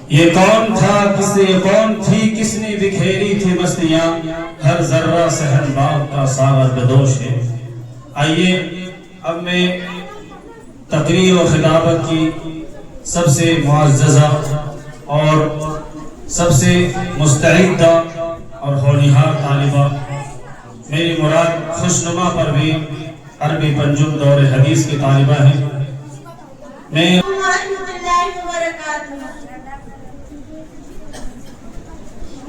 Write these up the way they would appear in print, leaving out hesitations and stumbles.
یہ کون تھا یہ کون تھی کس نے بکھیری تھی بستیاں، ہر ذرہ صحن باغ کا ساغر بدوش ہے۔ آئیے اب میں تقریر و خطابت کی سب سے معززہ اور سب سے مستعدہ اور ہونہار طالبہ، میری مراد خوشنما پر بھی عربی پنجم دور حدیث کی طالبہ ہیں، میں ورحمۃ اللہ وبرکاتہ۔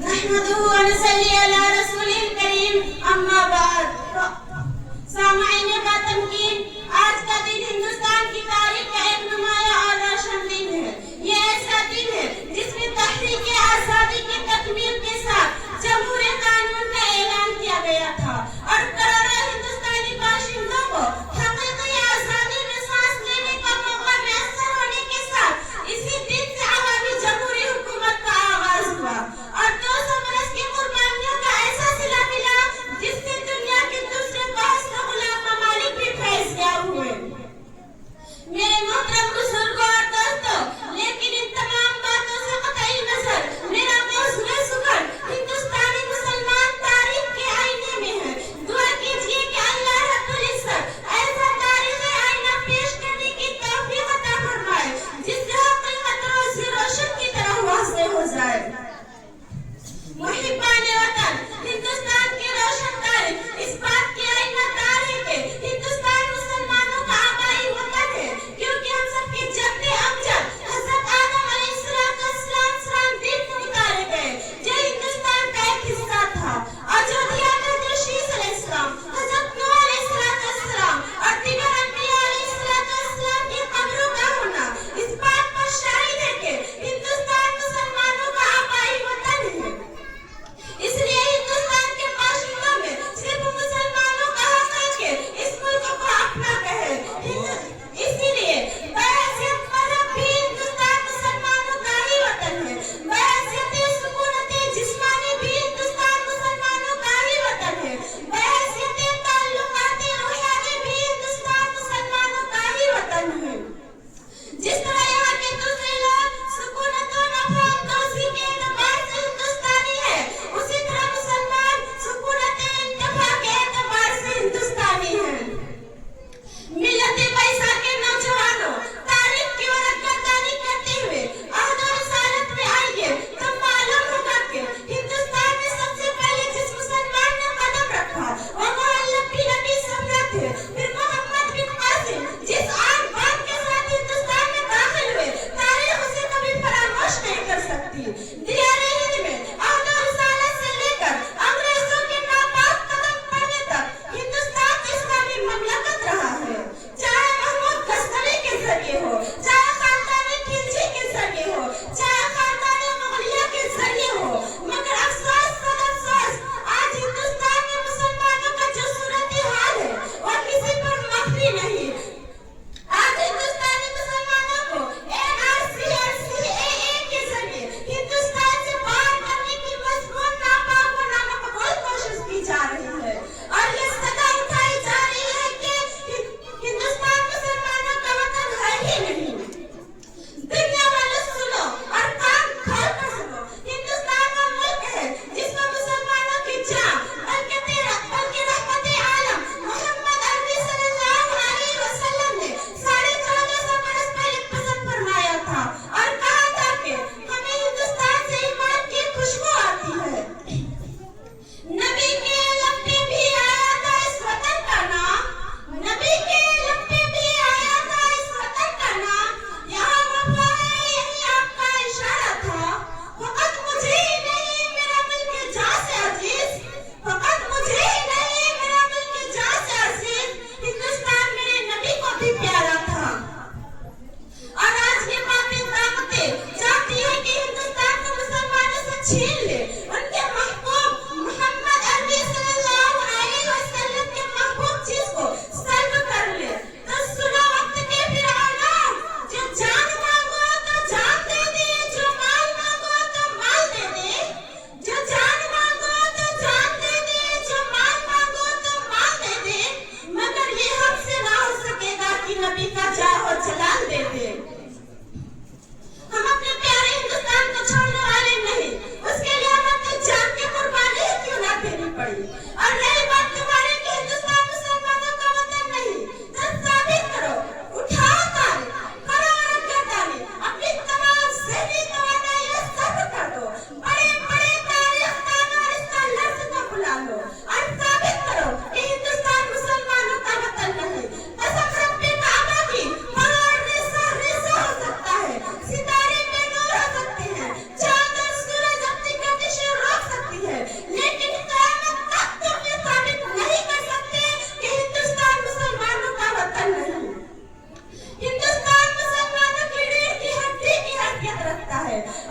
نحمده ونصلي على رسوله الكريم، اما بعد۔ سامعین کا تمکین، آج کا دن ہندوستان کی تاریخ کا ایک نمایاں اور روشن دن ہے۔ یہ ایسا دن ہے جس میں تحریک آزادی کی تکمیل کے ساتھ جمہوری قانون کا اعلان کیا گیا تھا اور کروڑوں ہندوستانی باشندوں کو حقیقی آزادی میں سانس لینے کا موقع میسر ہونے کے ساتھ اسی دن سے عوامی جمہوری حکومت کا آغاز ہوا اور 200 برس کی قربانیوں کا ایسا صلہ ملا جس سے دنیا کے دوسرے بہت سے غلام ممالک بھی فیض یاب ہوئے۔ میرے محترم بزرگوں اور دوستوں، لیکن ان تمام باتوں سے قطعی نظر میرا موضوع سخن ہندوستانی مسلمان تاریخ کے آئینے میں ہے۔ دعا کیجئے کہ اللہ رب العزت ایسا تاریخی آئینہ پیش کرنے کی توفیق عطا فرمائے جس سے حقیقت روز روشن کی طرح واضح ہو جائے۔ محبان وطن، ہندوستان کی روشن تاریخ اس بات کی آئینہ دار ہے کہ ہندوستان مسلمانوں کا آبائی وطن ہے، کیونکہ ہم سب کے جد امجد حضرت آدم علیہ السلام سران دین میں اتارے گئے جو ہندوستان کا ایک حصہ تھا۔ اجودھیا کا جو شیش علیہ السلام، حضرت نوح علیہ السلام اور دیگر انبیاء علیہ السلام کی قبروں کا ہونا اس بات پر شاہد ہے کہ ہندوستان مسلمانوں کا آبائی وطن ہے۔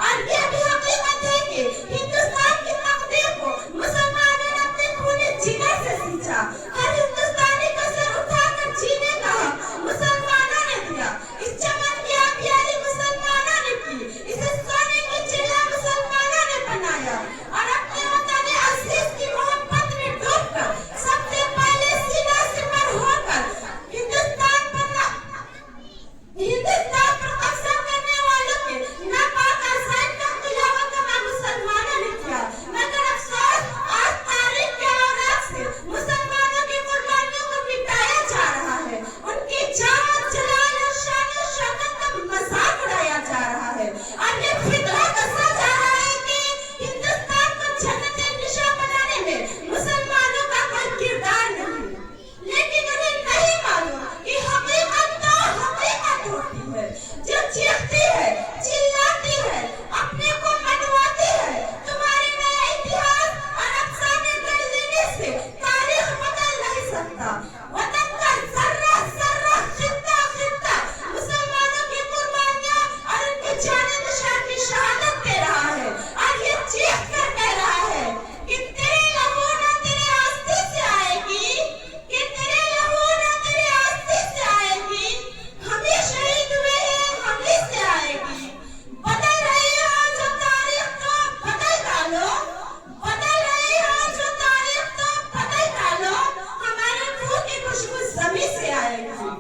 और ये भी हकीकत है कि हिंदुस्तान की तकदीर को मुसलमानों ने अपने खून जिगर से सींचा। हर हिंदुस्तानी को सर उठाकर जीने का हक मुसलमानों ने दिया। इस चमन की आबियारी मुसलमानों ने की, इसे सोने की चिड़िया मुसलमानों ने बनाया और अपने वतन अजीज की मोहब्बत में डूबकर सबसे पहले सीना से पर होकर हिंदुस्तान पर कब्जा करने वालों के नापाक अज़ान का खिलाफत करना मुसलमानों ने किया। मगर अफसोस आज तारीख के औराक से मुसलमानों की कुर्बानियों को मिटाया जा रहा है। उनकी जान, जलाल और शान और शौकत का मजाक उड़ाया जा रहा है और ये फितरा कसा जा रहा है कि हिंदुस्तान को जन्नत-ए-निशा बनाने में मुसलमानों का कोई किरदार नहीं। लेकिन उन्हें नहीं मालूम कि हकीकत तो हकीकत होती है, जो चीखती है, चिल्लाती है, अपने को मनवाती है। तुम्हारे नया इतिहास और अफसाने गढ़ देने से तारीख बदल नहीं सकता। वतन का जर्रा जर्रा, खित्ता खित्ता मुसलमानों की कुर्बानियां और उनके जाने निशान की शहादत दे रहा है और ये चीख कर कह रहा है कि तेरे लहू ना तेरे आस्ते से आएगी, कि तेरे लहू ना तेरे आस्ते से आएगी। हम ही शहीद हुए हैं, हम ही से आएगी। बदल रही हो जो तारीख तो बदल डालो, बदल रही हो जो तारीख तो बदल डालो। हमारे खून की खुशबू ज़मीं से आएगी।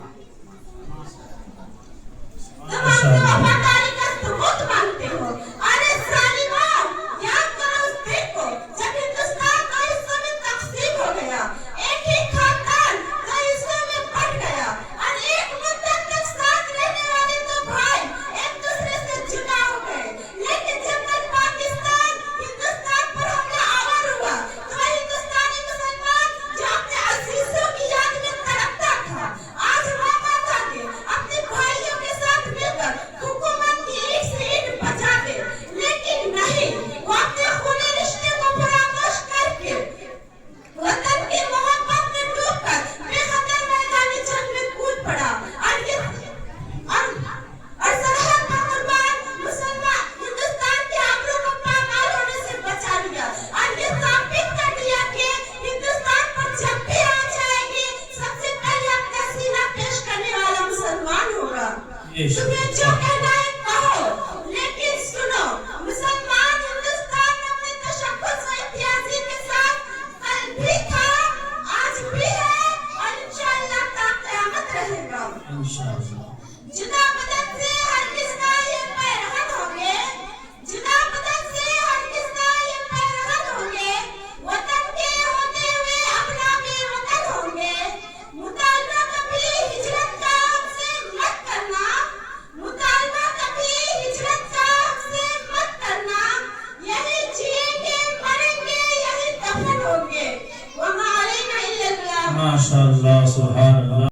तुम हमसे वफादारी का सबूत मांगते हो। अरे जालिमों, याद करो उस दिन को जब हिंदुस्तान दो हिस्सों में तकसीम हो गया। एक ही खानदान दो हिस्सों में बंट गया और एक मुद्दत तक साथ रहने वाले दो भाई एक दूसरे से जुदा हो गए। लेकिन जब कल पाकिस्तान हिंदुस्तान पर हमला आवर हुआ तो वह हिंदुस्तानी मुसलमान जो अपने अजीजों की याद में तड़पता था, आज मौका था कि अपने भाइयों के साथ मिलकर हुकूमत की ईंट से ईंट बचा दे। लेकिन नहीं, वो अपने खूनी रिश्ते को फरामोश करके वतन की मोहब्बत में डूबकर बेखतर मैदानी जंग में कूद पड़ा और सरहद पर कुर्बान मुसलमान हिंदुस्तान के आबरू को पामाल होने से बचा लिया और ये साबित कर दिया कि हिंदुस्तान पर जब भी आँच आएगी सबसे पहले अपना सीना पेश करने वाला मुसलमान होगा। तुम्हें जो कहना है कहो, लेकिन सुनो, मुसलमान हिंदुस्तान में अपने तशब्बुस व इम्तियाजी के साथ कल भी था, आज भी है और इंशाअल्लाह ता क़यामत रहेगा। जुदा बदन से हरगिज़ ना ये पैरहन होंगे, जुदा बदन से हरगिज़ ना ये पैरहन होंगे। वतन के होते हुए अपना भी वतन होंगे। मुतालबा कभी हिजरत का हमसे मत करना, मुतालबा कभी हिजरत का हमसे मत करना। यही जिएंगे, मरेंगे, यही दफन होंगे। वमा अलैना इल्लल बलाग। माशाअल्लाह, सुभान अल्लाह।